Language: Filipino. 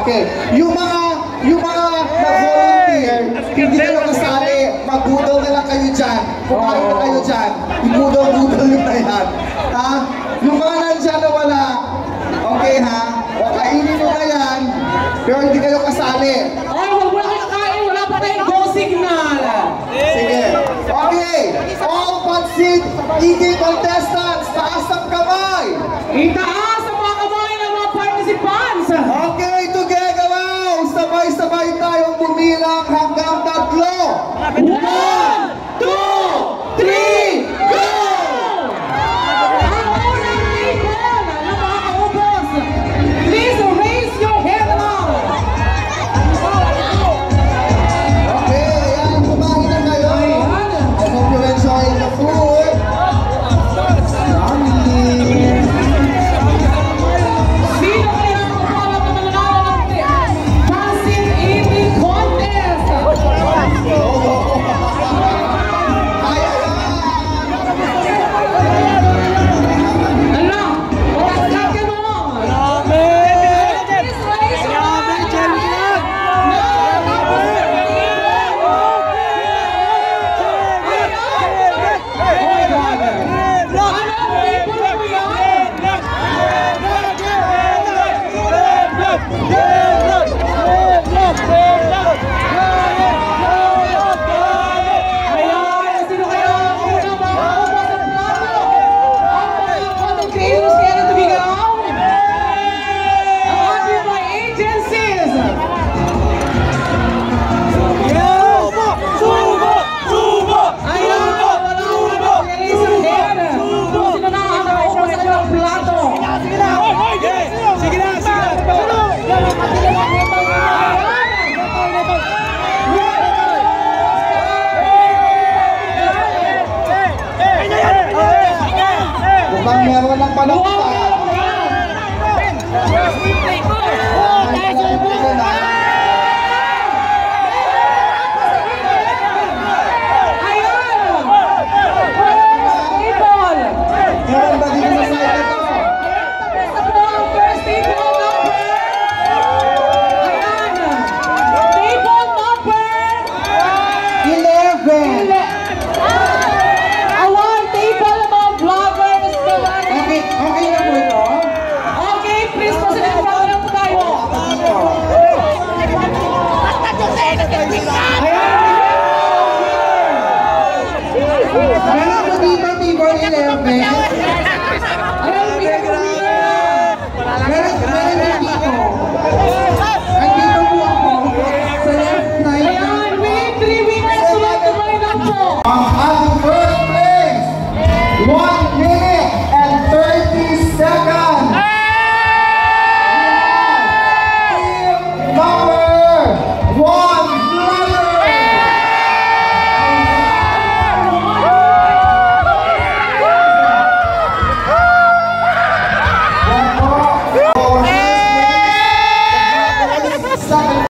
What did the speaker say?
Okay. Yung mga nag-volunteer, hindi kayo kasali, mag-budol na lang kayo dyan. Kumain na kayo dyan. I-budol-budol nyo na yan. Ha? Yung mga nandyan na wala, okay ha? O kainin nyo na yan, pero hindi kayo kasali. Ay, wag mo na kayo kain, wala pa tayong go signal. Sige. Okay. All Pansit eating contestants, taas ang kamay. Itaas ang mga kamay ng mga participants. Okay, together now. Sabay-sabay tayong bumilang hanggang 3. 1, 2, 3, go! Ang unang table na makakaubos, please raise your hand now. Okay, ayan, kumain na kayo. I hope you enjoy the food. Sino kaya ang kapala na nanalo ng Pansit Eating Contest? Ala, pagkat ka mo. Please raise your hand. Sino kaya ang unang makakaubos ng plato? Ang mga content creators kaya na tumigaw? Ang ating mga agencies! Ayan! Wala akong nag-release ang head! Sino na ang nakakaubos ng ilang plato? Mukhang meron ng panukta. Meron ba dito sa side na to? Table number 11. Awan, table ng mga vloggers. Okay, okay na po ito. Okay, please, pasilip pa lang po tayo. Meron po dito table 11.